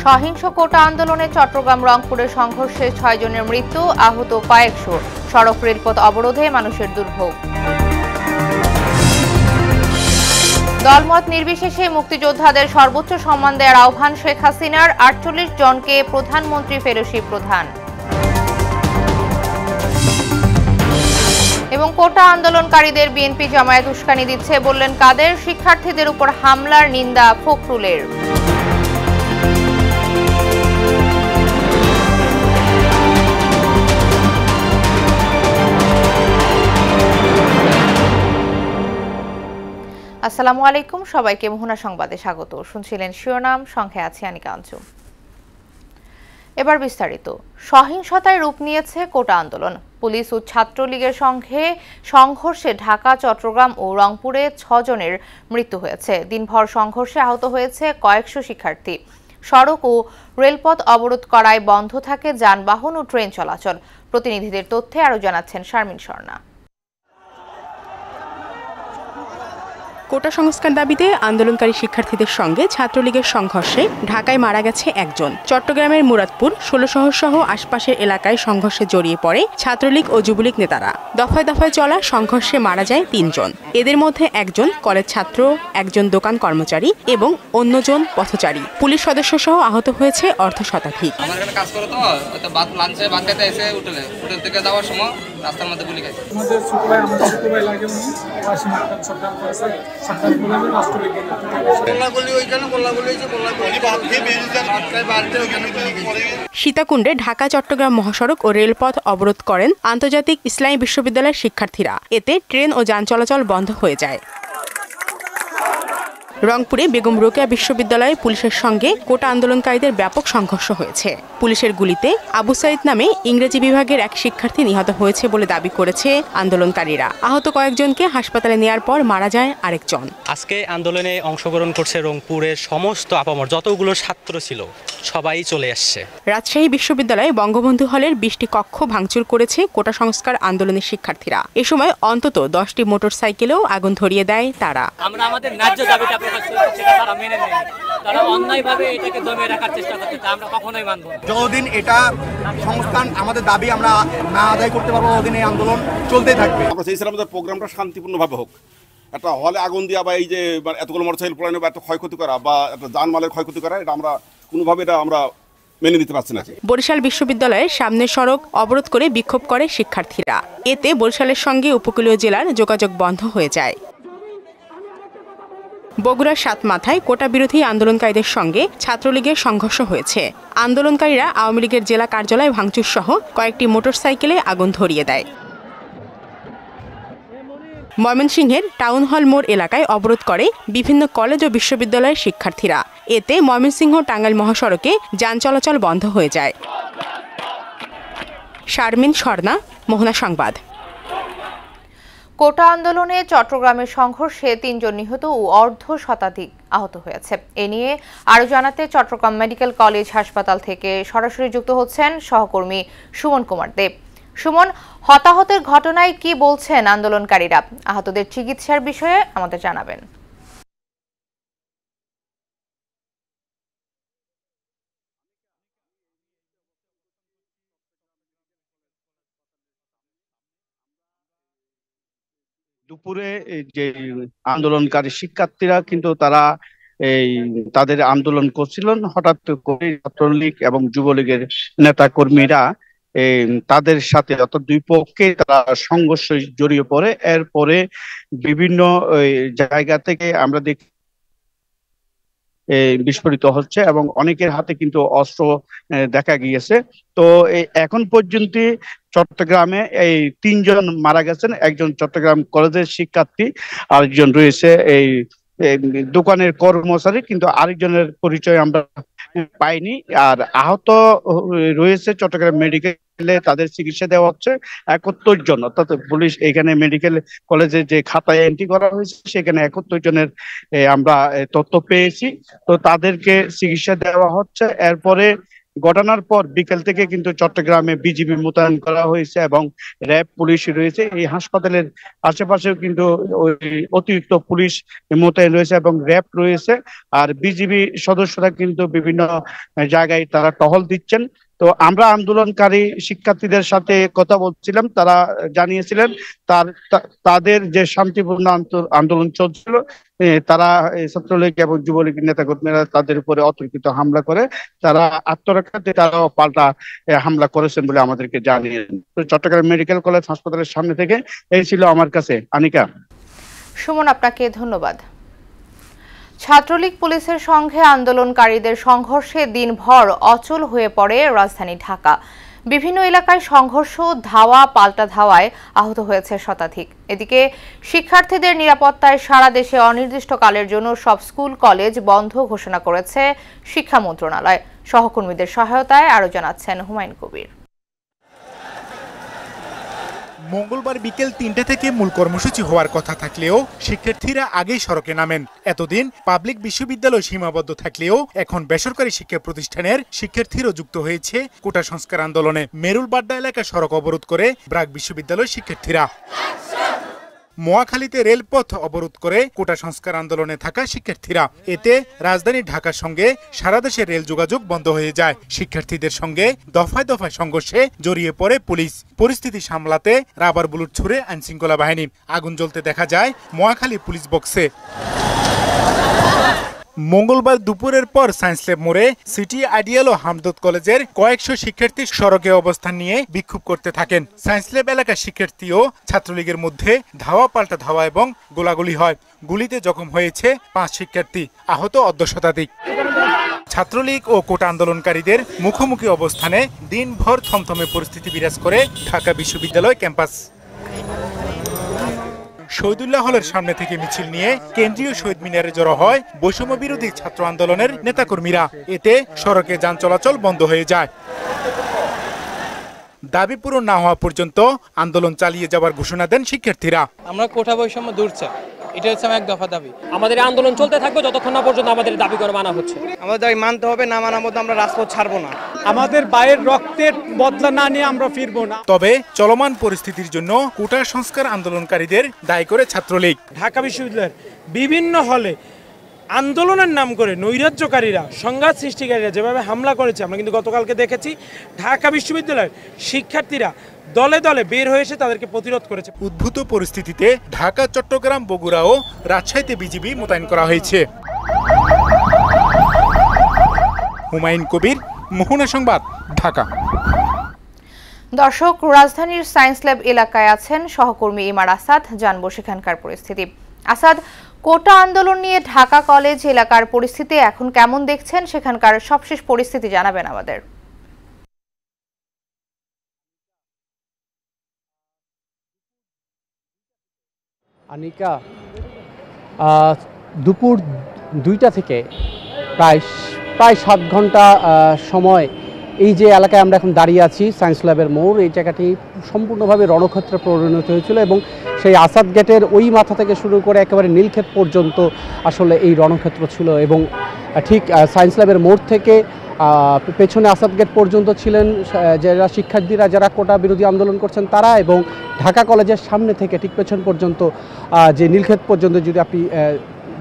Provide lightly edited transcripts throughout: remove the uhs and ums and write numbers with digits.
সহিংস কোটা আন্দোলনে চট্টগ্রাম রংপুরে সংঘর্ষে ৬ জনের মৃত্যু, আহত কয়েকশো। সড়ক রেলপথ অবরোধে মানুষের দুর্ভোগ। দলমত নির্বিশেষে মুক্তিযোদ্ধাদের সর্বোচ্চ সম্মান দেওয়ার আহ্বান শেখ হাসিনার, ৪৮ জনকে প্রধানমন্ত্রী ফেলোশিপ প্রদান। এবং কোটা আন্দোলনকারীদের বিএনপি জামায়াত উস্কানি দিচ্ছে বললেন কাদের, শিক্ষার্থীদের উপর হামলার নিন্দা ফখরুলের। আসসালামু আলাইকুম, সবাইকে মোহনা সংবাদে স্বাগত। শুনছিলেন শিরোনাম, সংখ্যায় আছি আনিকা আঞ্জুম। এবার বিস্তারিত। সহিংসতায় রূপ নিয়েছে কোটা আন্দোলন। পুলিশ ও ছাত্রলীগের সঙ্গে সংঘর্ষে ঢাকা, চট্টগ্রাম ও রংপুরে ৬ জনের মৃত্যু হয়েছে। দিনভর সংঘর্ষে আহত হয়েছে কয়েকশো শিক্ষার্থী। সড়ক ও রেলপথ অবরোধ করায় বন্ধ থাকে যানবাহন ও ট্রেন চলাচল। প্রতিনিধিদের তথ্যে আরও জানাচ্ছেন শারমিন স্বর্ণা। কোটা সংস্কার দাবিতে আন্দোলনকারী শিক্ষার্থীদের সঙ্গে ছাত্রলীগের সংঘর্ষে ঢাকায় মারা গেছে একজন। চট্টগ্রামের মুরাদপুর, ১৬ শহর সহ আশপাশের এলাকায় সংঘর্ষে জড়িয়ে পড়ে ছাত্রলীগ ও যুবলীগ নেতারা। দফায় দফায় চলা সংঘর্ষে মারা যায় ৩ জন। এদের মধ্যে একজন কলেজ ছাত্র, একজন দোকান কর্মচারী এবং অন্যজন পথচারী। পুলিশ সদস্য সহ আহত হয়েছে অর্ধ শতাধিক। সীতাকুণ্ডে ঢাকা চট্টগ্রাম মহাসড়ক ও রেলপথ অবরোধ করেন আন্তর্জাতিক ইসলামী বিশ্ববিদ্যালয়ের শিক্ষার্থীরা। এতে ট্রেন ও যান চলাচল বন্ধ হয়ে যায়। রংপুরে বেগম রোকেয়া বিশ্ববিদ্যালয়ে পুলিশের সঙ্গে কোটা আন্দোলনকারীদের ব্যাপক সংঘর্ষ হয়েছে। পুলিশের গুলিতে আবু সাইদ নামে ইংরেজি বিভাগের এক শিক্ষার্থী নিহত হয়েছে বলে দাবি করেছে আন্দোলনকারীরা। আহত কয়েকজনকে হাসপাতালে নেওয়ার পর মারা যায় আরেকজন। আজকে আন্দোলনে অংশগ্রহণ করছে রংপুরের সমস্ত আপামর যতগুলো ছাত্র ছিল সবাই চলে আসছে। রাজশাহী বিশ্ববিদ্যালয়ে বঙ্গবন্ধু হলের ২০টি কক্ষ ভাঙচুর করেছে কোটা সংস্কার আন্দোলনের শিক্ষার্থীরা। এ সময় অন্তত ১০টি মোটরসাইকেলেও আগুন ধরিয়ে দেয় তারা। আমরা আমাদের ন্যায্য দাবিটা প্রকাশ করছি, সেটা তারা মেনে নেয়। তারা অন্যায়ভাবে এটাকে দমিয়ে রাখার চেষ্টা করছে, তা আমরা কখনোই মানব না। যতদিন এটা সংস্থান আমাদের দাবি আমরা না আদায় করতে পারবো, ততদিন এই আন্দোলন চলতেই থাকবে। আমরা চাইছিলাম আমাদের প্রোগ্রামটা শান্তিপূর্ণভাবে হোক। একটা হলে আগুন দেওয়া বা এই যে এতগুলো মোটরসাইকেল পোড়ানো বা একটা ক্ষয়ক্ষতি করা বা একটা জানমালের ক্ষয়ক্ষতি করা, এটা আমরা কোনোভাবে এটা আমরা মেনে নিতে পারছি না। বরিশাল বিশ্ববিদ্যালয়ের সামনের সড়ক অবরোধ করে বিক্ষোভ করে শিক্ষার্থীরা। এতে বরিশালের সঙ্গে উপকূলীয় জেলার যোগাযোগ বন্ধ হয়ে যায়। বগুড়ার সাতমাথায় কোটা বিরোধী আন্দোলনকারীদের সঙ্গে ছাত্রলীগের সংঘর্ষ হয়েছে। আন্দোলনকারীরা আওয়ামী লীগের জেলা কার্যালয় ভাঙচুর সহ কয়েকটি মোটরসাইকেলে আগুন ধরিয়ে দেয়। ময়মনসিংহের টাউন হল মোড় এলাকায় অবরোধ করে বিভিন্ন কলেজ ও বিশ্ববিদ্যালয়ের শিক্ষার্থীরা। এতে ময়মনসিংহ টাঙ্গাইল মহাসড়কে যান চলাচল বন্ধ হয়ে যায়। শারমিন স্বর্ণা, মোহনা সংবাদ। কোটা আন্দোলনে চট্টগ্রামের সংঘর্ষে ৩ জন নিহত ও অর্ধ শতাধিক আহত হয়েছে। এ নিয়ে আরও জানাতে চট্টগ্রাম মেডিকেল কলেজ হাসপাতাল থেকে সরাসরি যুক্ত হচ্ছেন সহকর্মী সুমন কুমার দেব। সুমন, হতাহতের ঘটনায় কি বলছেন আন্দোলনকারীরা? আহতদের চিকিৎসার বিষয়ে আমাদের জানাবেন। দুপুরে যে আন্দোলনকারী শিক্ষার্থীরা কিন্তু তারা তাদের আন্দোলন করছিলেন, হঠাৎ করে ছাত্রলীগ এবং যুবলীগের নেতা কর্মীরা তাদের সাথে অর্থাৎ দুই পক্ষে তারা সংঘর্ষে জড়িয়ে পড়ে। এরপরে বিভিন্ন জায়গা থেকে আমরা দেখি বিস্ফোরিত হচ্ছে এবং অনেকের হাতে কিন্তু অস্ত্র দেখা গিয়েছে। তো এখন পর্যন্ত চট্টগ্রামে এই ৩ জন মারা গেছেন। একজন চট্টগ্রাম কলেজের শিক্ষার্থী, আরেকজন রয়েছে এই দোকানের কর্মচারী, কিন্তু আরেকজনের পরিচয় আমরা পাইনি। আর আহত রয়েছে চট্টগ্রাম মেডিকেলে, তাদের চিকিৎসা দেওয়া হচ্ছে ৭১ জন। অর্থাৎ পুলিশ এখানে মেডিকেল কলেজে যে খাতায় এন্ট্রি করা হয়েছে সেখানে ৭১ জনের আমরা তথ্য পেয়েছি। তো তাদেরকে চিকিৎসা দেওয়া হচ্ছে। এরপরে ঘটনার পর বিকেল থেকে কিন্তু চট্টগ্রামে বিজিবি মোতায়েন করা হয়েছে এবং র্যাব পুলিশ রয়েছে। এই হাসপাতালের আশেপাশেও কিন্তু ওই অতিরিক্ত পুলিশ মোতায়েন রয়েছে এবং র্যাব রয়েছে। আর বিজিবি সদস্যরা কিন্তু বিভিন্ন জায়গায় তারা টহল দিচ্ছেন। তো আমরা আন্দোলনকারী শিক্ষার্থীদের সাথে কথা বলছিলাম, তারা জানিয়েছিলেন তাদের যে শান্তিপূর্ণ আন্দোলন চলছিল, তারা ছাত্রলীগ এবং যুবলীগের নেতাকর্মীরা তাদের উপরে অতর্কিত হামলা করে তারা আত্মরক্ষার্থে তারাও পাল্টা হামলা করেছেন বলে আমাদেরকে জানিয়েছেন। তো চট্টগ্রাম মেডিকেল কলেজ হাসপাতালের সামনে থেকে এই ছিল আমার কাছে আনিকা। সুমন, আপনাকে ধন্যবাদ। ছাত্রলীগ পুলিশের সঙ্গে আন্দোলনকারীদের সংঘর্ষে দিনভর অচল হয়ে পড়ে রাজধানী ঢাকা। বিভিন্ন এলাকায় সংঘর্ষ, ধাওয়া পাল্টা ধাওয়ায় আহত হয়েছে শতাধিক। এদিকে শিক্ষার্থীদের নিরাপত্তায় সারা দেশে অনির্দিষ্টকালের জন্য সব স্কুল কলেজ বন্ধ ঘোষণা করেছে শিক্ষা মন্ত্রণালয়। সহকর্মীদের সহায়তায় আরও জানাচ্ছেন হুমায়ুন কবির। মঙ্গলবার বিকেল ৩টা থেকে মূল কর্মসূচি হওয়ার কথা থাকলেও শিক্ষার্থীরা আগেই সড়কে নামেন। এতদিন পাবলিক বিশ্ববিদ্যালয় সীমাবদ্ধ থাকলেও এখন বেসরকারি শিক্ষা প্রতিষ্ঠানের শিক্ষার্থীরাও যুক্ত হয়েছে কোটা সংস্কার আন্দোলনে। মেরুল বাড্ডা এলাকা সড়ক অবরোধ করে ব্রাক বিশ্ববিদ্যালয় শিক্ষার্থীরা। মোয়াখালীতে রেলপথ অবরোধ করে কোটা সংস্কার আন্দোলনে থাকা শিক্ষার্থীরা। এতে রাজধানী ঢাকার সঙ্গে সারা দেশের রেল যোগাযোগ বন্ধ হয়ে যায়। শিক্ষার্থীদের সঙ্গে দফায় দফায় সংঘর্ষে জড়িয়ে পড়ে পুলিশ। পরিস্থিতি সামলাতে রাবার বুলেট ছুড়ে আইনশৃঙ্খলা বাহিনী। আগুন জ্বলতে দেখা যায় মোয়াখালী পুলিশ বক্সে। মঙ্গলবার দুপুরের পর সায়েন্স ল্যাব মোড়ে সিটি আইডিয়াল ও হামদর্দ কলেজের কয়েকশো শিক্ষার্থী সড়কে অবস্থান নিয়ে বিক্ষোভ করতে থাকেন। সায়েন্স ল্যাব এলাকার শিক্ষার্থী ও ছাত্রলীগের মধ্যে ধাওয়া পাল্টা ধাওয়া এবং গোলাগুলি হয়। গুলিতে জখম হয়েছে 5 শিক্ষার্থী, আহত অর্ধ শতাধিক। ছাত্রলীগ ও কোটা আন্দোলনকারীদের মুখোমুখি অবস্থানে দিনভর থমথমে পরিস্থিতি বিরাজ করে ঢাকা বিশ্ববিদ্যালয় ক্যাম্পাস। শহীদুল্লাহ হলের সামনে থেকে মিছিল নিয়ে কেন্দ্রীয় শহীদ মিনারে জড়ো হয় বৈষম্য বিরোধী ছাত্র আন্দোলনের নেতাকর্মীরা। এতে সড়কে যান চলাচল বন্ধ হয়ে যায়। দাবি পূরণ না হওয়া পর্যন্ত আন্দোলন চালিয়ে যাওয়ার ঘোষণা দেন শিক্ষার্থীরা। আমরা কোটা বৈষম্য দূর চাই, এটা হচ্ছে আমার এক দফা দাবি। আমাদের আন্দোলন চলতে থাকবে যতক্ষণ না পর্যন্ত আমাদের দাবি করে মানা হচ্ছে। আমাদের দাবি মানতে হবে, না মানার মধ্যে আমরা রাজপথ ছাড়বো না। আমাদের বাইরের রক্তের বদলা না নিয়ে আমরা ফিরবো না। তবে চলমান পরিস্থিতির জন্য কোটা সংস্কার আন্দোলনকারীদের দায়ী করে ছাত্রলীগ। ঢাকা বিশ্ববিদ্যালয়ের বিভিন্ন হলে আন্দোলনের নাম করে নৈরাজ্যকারীরা, সংঘাত সৃষ্টিকারীরা যেভাবে হামলা করেছে আমরা কিন্তু গতকালকে দেখেছি। ঢাকা বিশ্ববিদ্যালয়ের শিক্ষার্থীরা দলে দলে বের হয়ে এসে তাদেরকে প্রতিরোধ করেছে। উদ্ভূত পরিস্থিতিতে ঢাকা, চট্টগ্রাম, বগুড়া ও রাজশাহীতে বিজিবি মোতায়েন করা হয়েছে। হুমায়ুন কবির, মোহনা সংবাদ, ঢাকা। দর্শক, রাজধানীর সায়েন্স ল্যাব এলাকায় আছেন সহকর্মী ইমার আসাদ। জানবো সেখানকার পরিস্থিতি। আসাদ, কোটা আন্দোলন নিয়ে ঢাকা কলেজ এলাকার পরিস্থিতি এখন কেমন দেখছেন? সেখানকার সবশেষ পরিস্থিতি জানাবেন আমাদের। আনিকা, দুপুর 2টা থেকে প্রায় 7 ঘন্টা সময় এই যে এলাকায় আমরা এখন দাঁড়িয়ে আছি, সায়েন্স ল্যাবের মোড়, এই জায়গাটি সম্পূর্ণভাবে রণক্ষেত্রে পরিণত হয়েছিল এবং সেই আসাদ গেটের ওই মাথা থেকে শুরু করে একেবারে নীলক্ষেত পর্যন্ত আসলে এই রণক্ষেত্র ছিল। এবং ঠিক সায়েন্স ল্যাবের মোড় থেকে পেছনে আসাদ গেট পর্যন্ত ছিলেন যারা শিক্ষার্থীরা, যারা কোটা বিরোধী আন্দোলন করছেন তারা, এবং ঢাকা কলেজের সামনে থেকে ঠিক পেছন পর্যন্ত যে নীলক্ষেত পর্যন্ত যদি আপনি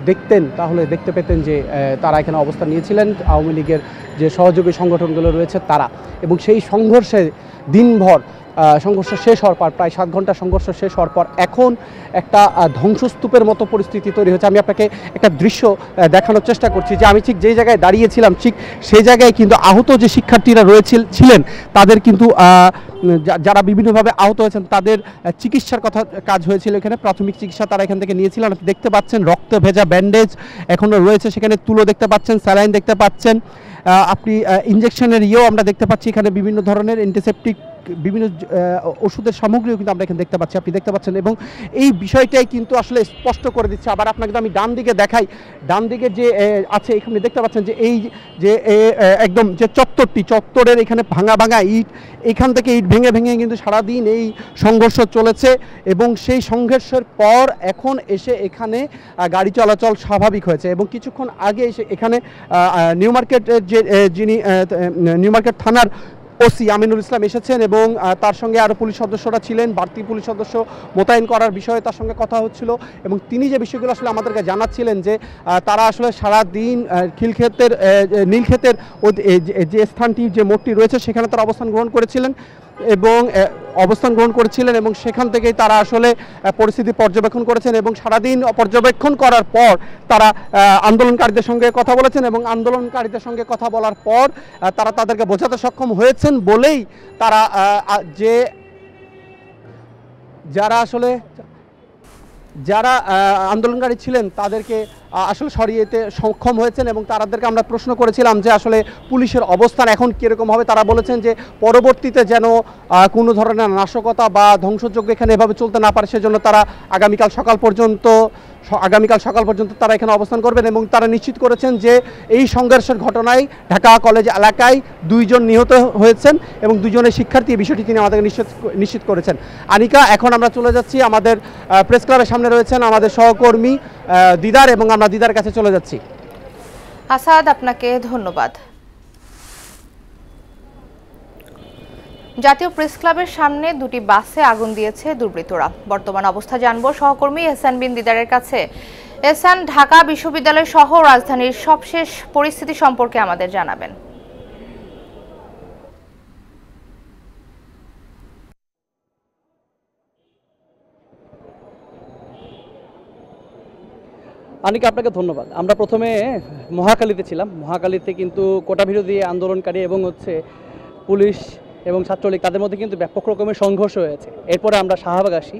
দেখতেন তাহলে দেখতে পেতেন যে তারা এখানে অবস্থান নিয়েছিলেন, আওয়ামী লীগের যে সহযোগী সংগঠনগুলো রয়েছে তারা। এবং সেই সংঘর্ষে দিনভর সংঘর্ষ শেষ হওয়ার পর, প্রায় 7 ঘন্টা সংঘর্ষ শেষ হওয়ার পর এখন একটা ধ্বংসস্তূপের মতো পরিস্থিতি তৈরি হয়েছে। আমি আপনাকে একটা দৃশ্য দেখানোর চেষ্টা করছি যে আমি ঠিক যেই জায়গায় দাঁড়িয়েছিলাম ঠিক সেই জায়গায় কিন্তু আহত যে শিক্ষার্থীরা ছিলেন তাদের কিন্তু যারা বিভিন্নভাবে আহত হয়েছেন তাদের চিকিৎসার কথা কাজ হয়েছিল এখানে। প্রাথমিক চিকিৎসা তারা এখান থেকে নিয়েছিলেন। আপনি দেখতে পাচ্ছেন রক্তে ভেজা ব্যান্ডেজ এখনও রয়েছে সেখানে, তুলো দেখতে পাচ্ছেন, স্যালাইন দেখতে পাচ্ছেন, আপনি ইঞ্জেকশনের আমরা দেখতে পাচ্ছি এখানে বিভিন্ন ধরনের অ্যান্টিসেপটিক বিভিন্ন ওষুধের সামগ্রীও কিন্তু আমরা এখানে দেখতে পাচ্ছি, আপনি দেখতে পাচ্ছেন, এবং এই বিষয়টাই কিন্তু আসলে স্পষ্ট করে দিচ্ছে। আবার আপনাকে আমি ডান দিকে দেখাই, ডান দিকে যে আছে এখানে দেখতে পাচ্ছেন যে এই যে একদম যে চত্বরের এখানে ভাঙা ভাঙা ইট, এখান থেকে ইট ভেঙে ভেঙে কিন্তু সারাদিন এই সংঘর্ষ চলেছে, এবং সেই সংঘর্ষের পর এখন এসে এখানে গাড়ি চলাচল স্বাভাবিক হয়েছে। এবং কিছুক্ষণ আগে এসে এখানে নিউ মার্কেটের যে যিনি নিউ মার্কেট থানার ওসি আমিনুল ইসলাম এসেছেন, এবং তার সঙ্গে আরও পুলিশ সদস্যরা ছিলেন, বাড়তি পুলিশ সদস্য মোতায়েন করার বিষয়ে তার সঙ্গে কথা হচ্ছিল, এবং তিনি যে বিষয়গুলো আসলে আমাদেরকে জানাচ্ছিলেন যে তারা আসলে সারাদিন নীলক্ষেতের যে স্থানটি, যে মোড়টি রয়েছে সেখানে তারা অবস্থান গ্রহণ করেছিলেন এবং সেখান থেকেই তারা আসলে পরিস্থিতি পর্যবেক্ষণ করেছেন, এবং সারাদিন পর্যবেক্ষণ করার পর তারা আন্দোলনকারীদের সঙ্গে কথা বলেছেন, এবং আন্দোলনকারীদের সঙ্গে কথা বলার পর তারা তাদেরকে বোঝাতে সক্ষম হয়েছেন বলেই তারা যারা আন্দোলনকারী ছিলেন তাদেরকে আসলে সরিয়ে যেতে সক্ষম হয়েছেন। এবং তাদেরকে আমরা প্রশ্ন করেছিলাম যে আসলে পুলিশের অবস্থান এখন কীরকম হবে। তারা বলেছেন যে পরবর্তীতে যেন কোনো ধরনের নাশকতা বা ধ্বংসযজ্ঞ এখানে এভাবে চলতে না পারে, সেজন্য তারা আগামীকাল সকাল পর্যন্ত তারা এখানে অবস্থান করবেন। এবং তারা নিশ্চিত করেছেন যে এই সংঘর্ষের ঘটনায় ঢাকা কলেজ এলাকায় 2 জন নিহত হয়েছেন এবং 2 জনের শিক্ষার্থী, এই বিষয়টি তিনি আমাদেরকে নিশ্চিত করেছেন। আনিকা, এখন আমরা চলে যাচ্ছি, আমাদের প্রেস ক্লাবের সামনে রয়েছেন আমাদের সহকর্মী দিদার, এবং আমরা দিদার কাছে চলে যাচ্ছি। আসাদ, আপনাকে ধন্যবাদ। জাতীয় প্রেস ক্লাবের সামনে 2টি বাসে আগুন দিয়েছে দুর্বৃত্তরা। বর্তমান অবস্থা জানবো সহকর্মী এহসান বিন দিদারের কাছে। এহসান, ঢাকা বিশ্ববিদ্যালয় সহ রাজধানীর সবশেষ পরিস্থিতি সম্পর্কে আমাদের জানাবেন। আনিকা, আপনাকে ধন্যবাদ। আমরা প্রথমে মহাখালীতে ছিলাম। মহাখালীতে কিন্তু কোটা বিরোধী আন্দোলনকারী এবং পুলিশ এবং ছাত্রলীগ তাদের মধ্যে কিন্তু ব্যাপক রকমের সংঘর্ষ হয়েছে। এরপরে আমরা শাহবাগ আসি।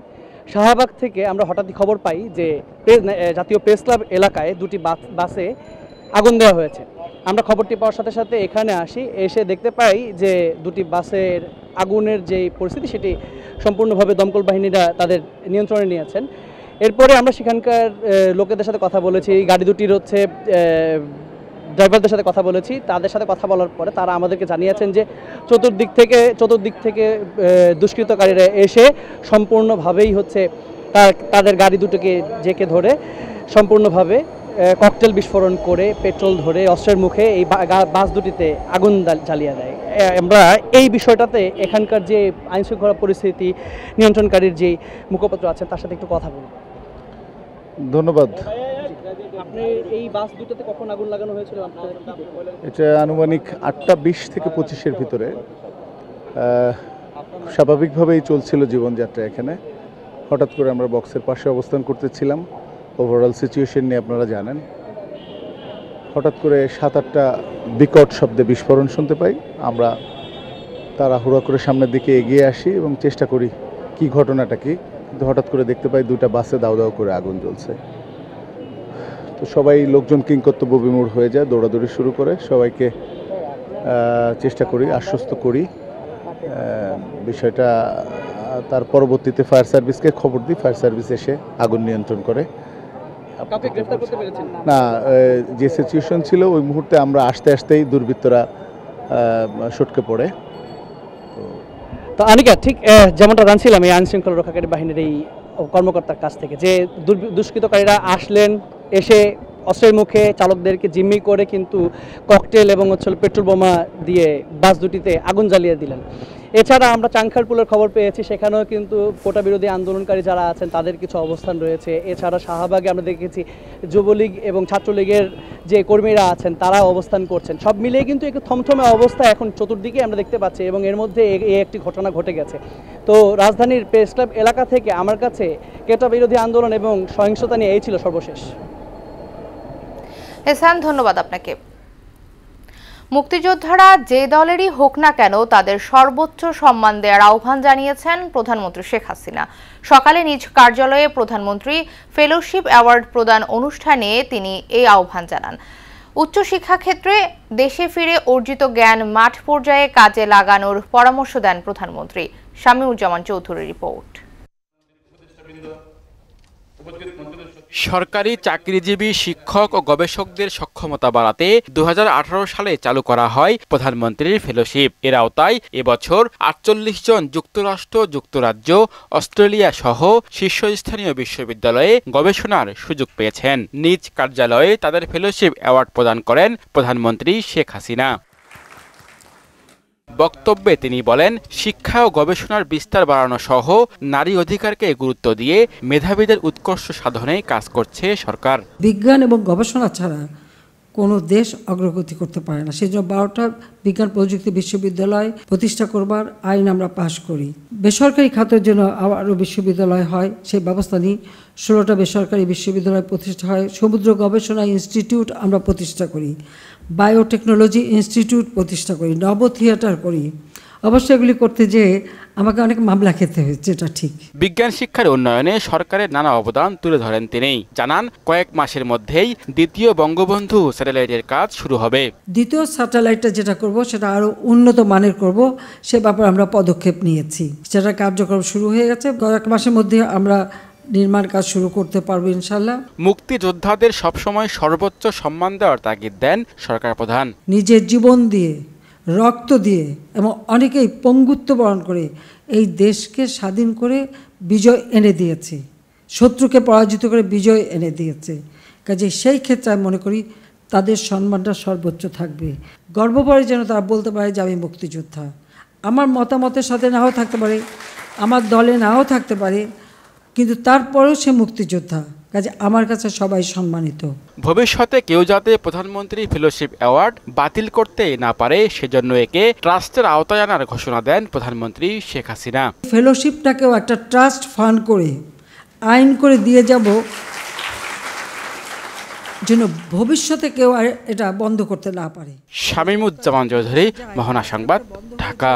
শাহবাগ থেকে আমরা হঠাৎই খবর পাই যে জাতীয় প্রেস ক্লাব এলাকায় 2টি বাসে আগুন দেওয়া হয়েছে। আমরা খবরটি পাওয়ার সাথে সাথে এখানে আসি, এসে দেখতে পাই যে 2টি বাসের আগুনের যে পরিস্থিতি সেটি সম্পূর্ণভাবে দমকল বাহিনীরা তাদের নিয়ন্ত্রণে নিয়েছেন। এরপরে আমরা সেখানকার লোকেদের সাথে কথা বলেছি, গাড়ি দুটির ড্রাইভারদের সাথে কথা বলেছি। তাদের সাথে কথা বলার পরে তারা আমাদেরকে জানিয়েছেন যে চতুর্দিক থেকে দুষ্কৃতকারীরা এসে সম্পূর্ণভাবেই তাদের গাড়ি দুটোকে জেকে ধরে সম্পূর্ণভাবে ককটেল বিস্ফোরণ করে, পেট্রোল ধরে, অস্ত্রের মুখে এই বাস দুটিতে আগুন জ্বালিয়ে দেয়। আমরা এই বিষয়টাতে এখানকার যে আইনশৃঙ্খলা পরিস্থিতি নিয়ন্ত্রণকারীর যে মুখপাত্র আছেন তার সাথে একটু কথা বলব। ধন্যবাদ। আপনি এই বাস দুটোতে কখন আগুন লাগানো হয়েছিল? এটা আনুমানিক 8:20 থেকে 25-এর ভিতরে। স্বাভাবিকভাবেই চলছিল জীবনযাত্রা এখানে। হঠাৎ করে আমরা বক্সের পাশে অবস্থান করতেছিলাম, ওভারঅল সিচুয়েশন নিয়ে আপনারা জানেন। হঠাৎ করে 7-8টা বিকট শব্দে বিস্ফোরণ শুনতে পাই। আমরা তাড়াহুড়া করে সামনের দিকে এগিয়ে আসি এবং চেষ্টা করি কি ঘটনাটা কি, কিন্তু হঠাৎ করে দেখতে পাই 2টা বাসে দাউ দাউ করে আগুন জ্বলছে। তো সবাই লোকজন কিংকর্তব্য বিমূঢ় হয়ে যায়, দৌড়াদৌড়ি শুরু করে। সবাইকে চেষ্টা করি, আশ্বস্ত করি বিষয়টা। তার পরবর্তীতে ফায়ার সার্ভিসকে খবর দিই, ফায়ার সার্ভিস এসে আগুন নিয়ন্ত্রণ করে। না, যে সিচুয়েশন ছিল ওই মুহূর্তে আমরা আসতেই দুর্বৃত্তরা সটকে পড়ে। তো আনিকা, ঠিক যেমনটা জানছিলাম এই আইনশৃঙ্খলা রক্ষাকারী বাহিনীর এই কর্মকর্তার কাছ থেকে যে দুষ্কৃতকারীরা আসলেন, এসে অস্ত্রের মুখে চালকদেরকে জিম্মি করে কিন্তু ককটেল এবং পেট্রোল বোমা দিয়ে বাস দুটিতে আগুন জ্বালিয়ে দিলেন। এছাড়া আমরা চাংখারপুলের খবর পেয়েছি, সেখানেও কিন্তু কোটা বিরোধী আন্দোলনকারী যারা আছেন তাদের কিছু অবস্থান রয়েছে। এছাড়া শাহবাগে আমরা দেখেছি যুবলীগ এবং ছাত্রলীগের যে কর্মীরা আছেন তারা অবস্থান করছেন। সব মিলিয়ে কিন্তু একটু থমথমে অবস্থা এখন চতুর্দিকে আমরা দেখতে পাচ্ছি, এবং এর মধ্যে এই একটি ঘটনা ঘটে গেছে। তো রাজধানীর প্রেস ক্লাব এলাকা থেকে আমার কাছে কোটা বিরোধী আন্দোলন এবং সহিংসতা নিয়ে এই ছিল সর্বশেষ। এহসান, ধন্যবাদ আপনাকে। মুক্তিযোদ্ধারা যে দলেরই হোক না কেন তাদের সর্বোচ্চ সম্মান দেওয়ার আহ্বান জানিয়েছেন প্রধানমন্ত্রী শেখ হাসিনা। সকালে নিজ কার্যালয়ে প্রধানমন্ত্রী ফেলোশিপ অ্যাওয়ার্ড প্রদান অনুষ্ঠানে তিনি এই আহ্বান জানান। উচ্চশিক্ষা ক্ষেত্রে দেশে ফিরে অর্জিত জ্ঞান মাঠ পর্যায়ে কাজে লাগানোর পরামর্শ দেন প্রধানমন্ত্রী। শামীউজ্জামান চৌধুরীর রিপোর্ট। সরকারি চাকরিজীবী শিক্ষক ও গবেষকদের সক্ষমতা বাড়াতে 2018 সালে চালু করা হয় প্রধানমন্ত্রীর ফেলোশিপ। এর আওতায় এবছর 48 জন যুক্তরাষ্ট্র, যুক্তরাজ্য, অস্ট্রেলিয়া সহ শীর্ষস্থানীয় বিশ্ববিদ্যালয়ে গবেষণার সুযোগ পেয়েছেন। নিজ কার্যালয়ে তাদের ফেলোশিপ অ্যাওয়ার্ড প্রদান করেন প্রধানমন্ত্রী শেখ হাসিনা। বক্তব্যে তিনি বলেন, শিক্ষা ও গবেষণার বিস্তার বাড়ানো সহ নারী অধিকারকে গুরুত্ব দিয়ে মেধাবীদের উৎকর্ষ সাধনে কাজ করছে সরকার। বিজ্ঞান এবং গবেষণা ছাড়া কোনো দেশ অগ্রগতি করতে পারে না। সেই জন্য 12টা বিজ্ঞান প্রযুক্তি বিশ্ববিদ্যালয় প্রতিষ্ঠা করবার আইন আমরা পাশ করি। বেসরকারি খাতের জন্য আরও বিশ্ববিদ্যালয় হয়, সেই ব্যবস্থা নিই। 16টা বেসরকারি বিশ্ববিদ্যালয় প্রতিষ্ঠা হয়। সমুদ্র গবেষণা ইনস্টিটিউট আমরা প্রতিষ্ঠা করি, বায়োটেকনোলজি ইনস্টিটিউট প্রতিষ্ঠা করি, নব থিয়েটার করি। অবশ্যই এগুলি করতে যেয়ে আমাকে অনেক মামলা খেতে হয়েছে, এটা ঠিক। বিজ্ঞান শিক্ষার উন্নয়নে সরকারের নানা অবদান তুলে ধরেন তিনি। জানান, কয়েক মাসের মধ্যেই দ্বিতীয় বঙ্গবন্ধু স্যাটেলাইটের কাজ শুরু হবে। দ্বিতীয় স্যাটেলাইটটা যেটা করব সেটা আরও উন্নত মানের করব, সে ব্যাপারে আমরা পদক্ষেপ নিয়েছি। সেটা কার্যক্রম শুরু হয়ে গেছে। কয়েক মাসের মধ্যে আমরা নির্মাণ কাজ শুরু করতে পারবো ইনশাল্লাহ। মুক্তিযোদ্ধাদের সবসময় সর্বোচ্চ সম্মান দেওয়ার তাগিদ দেন সরকার প্রধান। নিজের জীবন দিয়ে, রক্ত দিয়ে এবং অনেকেই পঙ্গুত্ব বরণ করে এই দেশকে স্বাধীন করে বিজয় এনে দিয়েছে, শত্রুকে পরাজিত করে বিজয় এনে দিয়েছে। কাজে সেই ক্ষেত্রে আমি মনে করি তাদের সম্মানটা সর্বোচ্চ থাকবে। গর্ব করে যেন তারা বলতে পারে যে আমি মুক্তিযোদ্ধা। আমার মতামতের সাথে নাও থাকতে পারে, আমার দলে নাও থাকতে পারে, কিন্তু তারপরেও সে মুক্তিযোদ্ধা। কাজে আমার কাছে সবাই সম্মানিত। ভবিষ্যতে কেউ যাতে প্রধানমন্ত্রী ফেলোশিপ অ্যাওয়ার্ড বাতিল করতে না পারে, সেজন্য একে ট্রাস্টের আওতায় আনার ঘোষণা দেন প্রধানমন্ত্রী শেখ হাসিনা। ফেলোশিপটাকেও একটা ট্রাস্ট ফান্ড করে আইন করে দিয়ে যাব, যেন ভবিষ্যতে কেউ আর এটা বন্ধ করতে না পারে। শামীমুজ্জামান চৌধুরী, মোহনা সংবাদ, ঢাকা।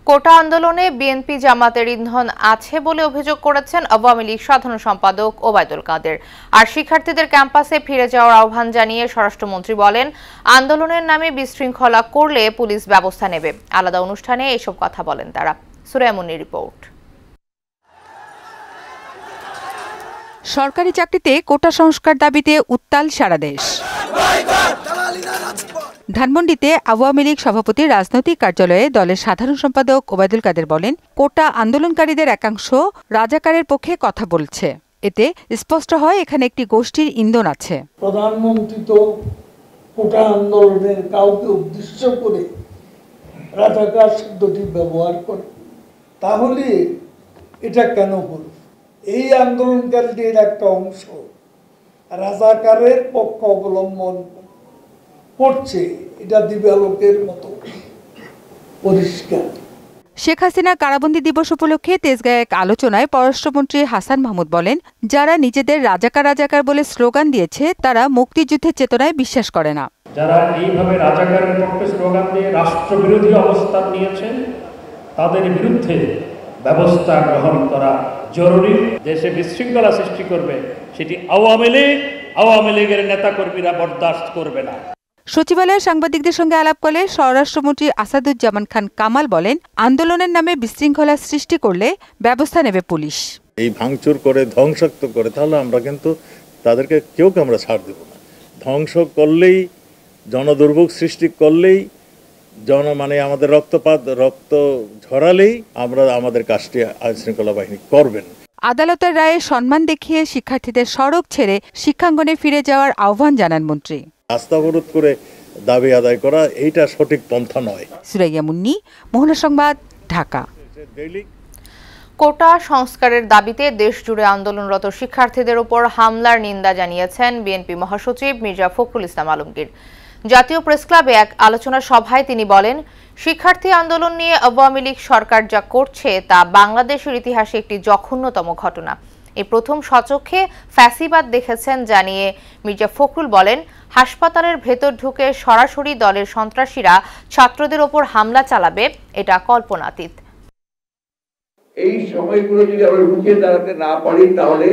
কোটা আন্দোলনে বিএনপি জামাতের ইন্ধন আছে বলে অভিযোগ করেছেন আওয়ামী লীগ সাধারণ সম্পাদক ওবায়দুল কাদের। আর শিক্ষার্থীদের ক্যাম্পাসে ফিরে যাওয়ার আহ্বান জানিয়ে স্বরাষ্ট্রমন্ত্রী বলেন, আন্দোলনের নামে বিশৃঙ্খলা করলে পুলিশ ব্যবস্থা নেবে। আলাদা অনুষ্ঠানে এসব কথা বলেন তারা। সুরাইয়া মুন্নির রিপোর্ট। সরকারি চাকরিতে কোটা সংস্কার দাবিতে উত্তাল সারা দেশ। ধানমন্ডিতে আওয়ামী লীগ সভাপতির রাজনৈতিক কার্যালয়ে দলের সাধারণ সম্পাদক ওবায়দুল কাদের বলেন, কোটা আন্দোলনকারীদের একাংশ রাজাকারের পক্ষে কথা বলছে। এতে স্পষ্ট হয় এখানে একটি গোষ্ঠীর ইন্ধন আছে। প্রধানমন্ত্রী তো কোটা আন্দোলনের কাউকে উদ্দেশ্য করে রাজাকার শব্দটি ব্যবহার করে, তাহলে এটা কেন হল? এই আন্দোলনকারীদের একটা অংশ রাজাকারের পক্ষ অবলম্বন করছে, এটা দিবালোকের মতো পরিষ্কার। শেখ হাসিনা কারাবন্দী দিবস উপলক্ষে তেজগাঁয়ে এক আলোচনায় পররাষ্ট্রমন্ত্রী হাসান মাহমুদ বলেন, যারা নিজেদের রাজাকার রাজাকার বলে স্লোগান দিয়েছে তারা মুক্তিযুদ্ধের চেতনায় বিশ্বাস করে না। যারা এইভাবে রাজাকারের পক্ষে স্লোগান দিয়ে রাষ্ট্রবিরোধী অবস্থান নিয়েছেন তাদের বিরুদ্ধে ব্যবস্থা গ্রহণ করা জরুরি। দেশে বিশৃঙ্খলা সৃষ্টি করবে সেটি আওয়ামী লীগের নেতাকর্মীরা বরদাস্ত করবে না। সচিবালয়ে সাংবাদিকদের সঙ্গে আলাপ করে স্বরাষ্ট্রমন্ত্রী আসাদুজ্জামান খান কামাল বলেন, আন্দোলনের নামে বিশৃঙ্খলা সৃষ্টি করলে ব্যবস্থা নেবে পুলিশ। এই ভাঙচুর করে ধ্বংসাত্মক করে তাহলে আমরা কিন্তু তাদেরকে কেউকে আমরা ছাড় দেব না। ধ্বংস করলেই, জনদুর্ভোগ সৃষ্টি করলেই, আমাদের রক্ত ঝরালেই আমরা আমাদের কাজটি আইন শৃঙ্খলা বাহিনী করবেন। আদালতের রায়ে সম্মান দেখিয়ে শিক্ষার্থীদের সড়ক ছেড়ে শিক্ষাঙ্গনে ফিরে যাওয়ার আহ্বান জানান মন্ত্রী। রাস্তা অবরোধ করে দাবি আদায় করা এইটা সঠিক পন্থা নয়। সুরাইয়া মুন্নি, মোহনা সংবাদ, ঢাকা। কোটা সংস্কারের দাবিতে দেশজুড়ে আন্দোলনরত শিক্ষার্থীদের উপর হামলার নিন্দা জানিয়েছেন বিএনপি মহাসচিব মির্জা ফখরুল ইসলাম আলমগীর। জাতীয় প্রেসক্লাবে এক আলোচনা সভায় তিনি বলেন, শিক্ষার্থী আন্দোলন নিয়ে আওয়ামী লীগ সরকার যা করছে তা বাংলাদেশের ইতিহাসে একটি জঘন্যতম ঘটনা। এই প্রথম সচক্ষে ফ্যাসিবাদ দেখেছেন জানিয়ে মির্জা ফখরুল বলেন, হাসপাতালের ভেতর ঢুকে সরাসরি দলের সন্ত্রাসীরা ছাত্রদের ওপর হামলা চালাবে, এটা কল্পনাতীত। এই সময়গুলো যদি আমরা রুখে দাঁড়াতে না পারি তাহলে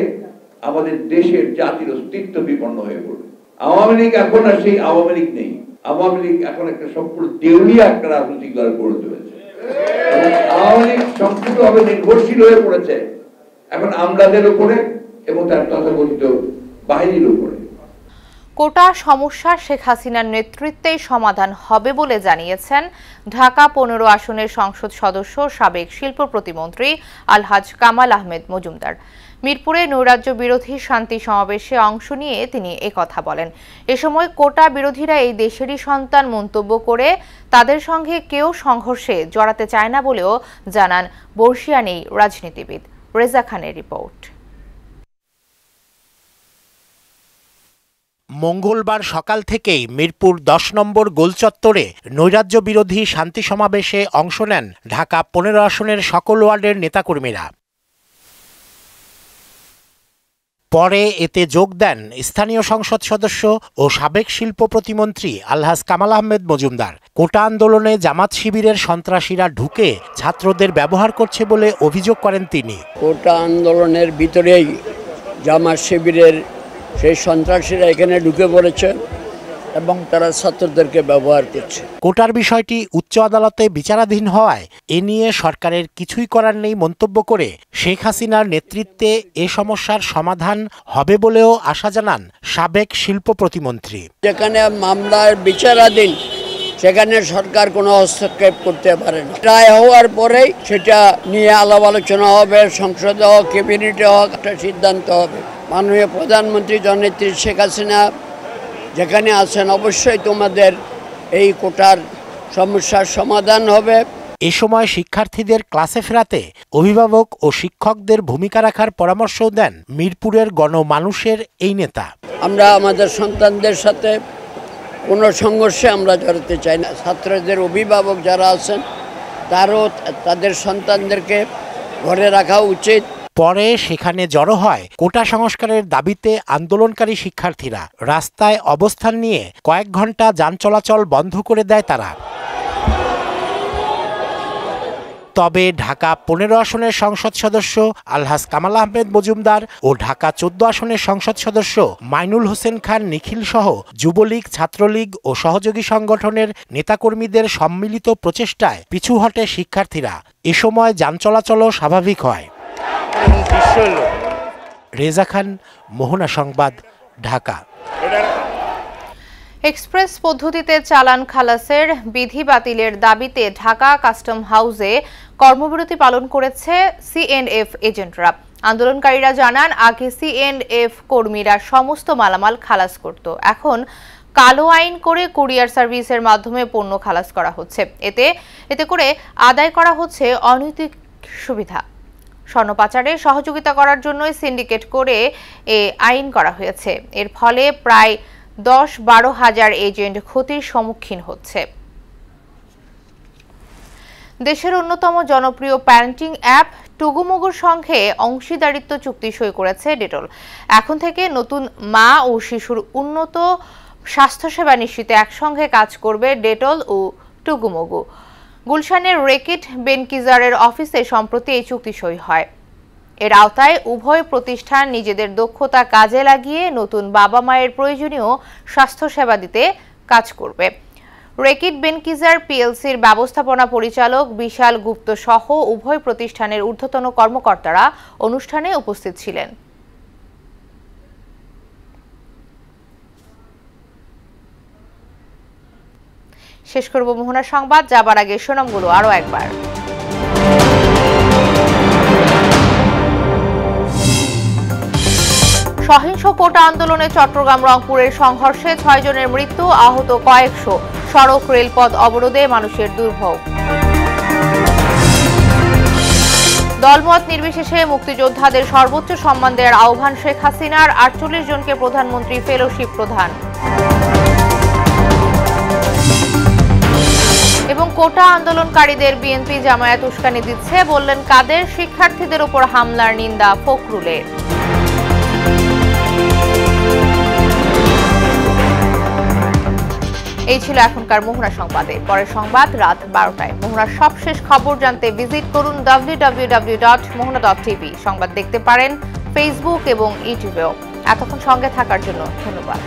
আমাদের দেশের জাতির অস্তিত্ব বিপন্ন হয়ে পড়বে। আওয়ামী লীগ এখন আর সেই আওয়ামী লীগ নেই। আওয়ামী লীগ এখন একটা সম্পূর্ণ দেউলিয়া একটা রাজনৈতিক দলে পরিণত হয়েছে। আওয়ামী লীগ সম্পূর্ণভাবে নির্ভরশীল হয়ে পড়েছে এখন আমলাদের উপরে এবং তার তথাকথিত বাহিনীর উপরে। কোটা সমস্যা শেখ হাসিনার নেতৃত্বেই সমাধান হবে বলে জানিয়েছেন ঢাকা 15 আসনের সংসদ সদস্য সাবেক শিল্প প্রতিমন্ত্রী আলহাজ কামাল আহমেদ মজুমদার। মিরপুরে নৈরাজ্য বিরোধী শান্তি সমাবেশে অংশ নিয়ে তিনি একথা বলেন। এ সময় কোটা বিরোধীরা এই দেশেরই সন্তান মন্তব্য করে তাদের সঙ্গে কেউ সংঘর্ষে জড়াতে চায় না বলেও জানান বর্ষিয়ানী রাজনীতিবিদ। রেজা খানের রিপোর্ট। মঙ্গলবার সকাল থেকেই মিরপুর 10 নম্বর গোলচত্বরে নৈরাজ্য বিরোধী শান্তি সমাবেশে অংশ নেন ঢাকা 15 আসনের সকল ওয়ার্ডের নেতাকর্মীরা। পরে এতে যোগ দেন স্থানীয় সংসদ সদস্য ও সাবেক শিল্প প্রতিমন্ত্রী আলহাজ কামাল আহমেদ মজুমদার। কোটা আন্দোলনে জামাত শিবিরের সন্ত্রাসীরা ঢুকে ছাত্রদের ব্যবহার করছে বলে অভিযোগ করেন তিনি। কোটা আন্দোলনের ভিতরেই জামাত শিবিরের সেই সন্ত্রাসীরা এখানে ঢুকে পড়েছে এবং তারা ছাত্রদেরকে ব্যবহার করছে। কোটার বিষয়টি উচ্চ আদালতে বিচারাধীন হওয়ায় এ নিয়ে সরকারের কিছুই করার নেই মন্তব্য করে শেখ হাসিনার নেতৃত্বে এ সমস্যার সমাধান হবে বলেও আশা জানান সাবেক শিল্প প্রতিমন্ত্রী। যেখানে মামলার বিচারাধীন সেখানে সরকার কোনো হস্তক্ষেপ করতে পারে না। রায় হওয়ার পরেই সেটা নিয়ে আলাপ আলোচনা হবে, সংসদে হোক ক্যাবিনেটে হোক একটা সিদ্ধান্ত হবে। মাননীয় প্রধানমন্ত্রী জননেত্রী শেখ হাসিনা যেখানে আছেন অবশ্যই তোমাদের এই কোটার সমস্যার সমাধান হবে। এ সময় শিক্ষার্থীদের ক্লাসে ফেরাতে অভিভাবক ও শিক্ষকদের ভূমিকা রাখার পরামর্শও দেন মিরপুরের গণমানুষের এই নেতা। আমরা আমাদের সন্তানদের সাথে কোনো সংঘর্ষে আমরা জড়াতে চাই না। ছাত্রদের অভিভাবক যারা আছেন তারও তাদের সন্তানদেরকে ঘরে রাখা উচিত। পরে সেখানে জড়ো হয় কোটা সংস্কারের দাবিতে আন্দোলনকারী শিক্ষার্থীরা। রাস্তায় অবস্থান নিয়ে কয়েক ঘন্টা যান চলাচল বন্ধ করে দেয় তারা। তবে ঢাকা 15 আসনের সংসদ সদস্য আলহাজ কামাল আহমেদ মজুমদার ও ঢাকা 14 আসনের সংসদ সদস্য মাইনুল হোসেন খান নিখিল সহ যুবলীগ, ছাত্রলীগ ও সহযোগী সংগঠনের নেতাকর্মীদের সম্মিলিত প্রচেষ্টায় পিছু হটে শিক্ষার্থীরা। এ সময় যান চলাচলও স্বাভাবিক হয়। রেজা খান, মোহনা সংবাদ, ঢাকা। এক্সপ্রেস পদ্ধতিতে চালান খালাসের বিধি বাতিলের দাবিতে ঢাকা কাস্টম হাউসে কর্মবিরতি পালন করেছে সিএনএফ এজেন্টরা। আন্দোলনকারীরা জানান আগে সিএনএফ কর্মীরা সমস্ত মালামাল খালাস করত, এখন কালো আইন করে কুরিয়ার সার্ভিসের মাধ্যমে পণ্য খালাস করা হচ্ছে। এতে করে আদায় করা হচ্ছে অনৈতিক সুবিধা। স্বর্ণ পাচারে সহযোগিতা করার জন্যই সিন্ডিকেট করে এ আইন করা হয়েছে। এর ফলে প্রায় 10-12 হাজার এজেন্ট ক্ষতির সম্মুখীন হচ্ছে। দেশের অন্যতম জনপ্রিয় প্যারেন্টিং অ্যাপ টুগুমুগুর সঙ্গে অংশীদারিত্ব চুক্তি সই করেছে ডেটল। এখন থেকে নতুন মা ও শিশুর উন্নত স্বাস্থ্যসেবা নিশ্চিতে একসঙ্গে কাজ করবে ডেটল ও টুগুমুগু। গুলশানের রেকিট বেনকিজারের অফিসে সম্প্রতি এই চুক্তি সই হয়। এর আওতায় উভয় প্রতিষ্ঠান নিজেদের দক্ষতা কাজে লাগিয়ে নতুন বাবা মায়ের প্রয়োজনীয় স্বাস্থ্যসেবা দিতে কাজ করবে। রেকিট বেনকিজার পিএলসির ব্যবস্থাপনা পরিচালক বিশাল গুপ্ত সহ উভয় প্রতিষ্ঠানের ঊর্ধ্বতন কর্মকর্তারা অনুষ্ঠানে উপস্থিত ছিলেন। শেষ করব মোহনা সংবাদ, যাবার আগে শিরোনামগুলো আরো একবার। সহিংস কোটা আন্দোলনে চট্টগ্রাম রংপুরের সংঘর্ষে 6 জনের মৃত্যু, আহত কয়েকশো। সড়ক রেলপথ অবরোধে মানুষের দুর্ভোগ। দলমত নির্বিশেষে মুক্তিযোদ্ধাদের সর্বোচ্চ সম্মান দেওয়ার আহ্বান শেখ হাসিনার, 48 জনকে প্রধানমন্ত্রী ফেলোশিপ প্রদান। এবং কোটা আন্দোলনকারীদের বিএনপি জামায়াত উস্কানি দিচ্ছে, বললেন কাদের। শিক্ষার্থীদের উপর হামলার নিন্দা ফখরুলের। এই ছিল এখনকার মোহনা সংবাদে। পরের সংবাদ রাত 12টায়। মোহনার সবশেষ খবর জানতে ভিজিট করুন www.mohana.tv। সংবাদ দেখতে পারেন ফেসবুক এবং ইউটিউবেও। এতক্ষণ সঙ্গে থাকার জন্য ধন্যবাদ।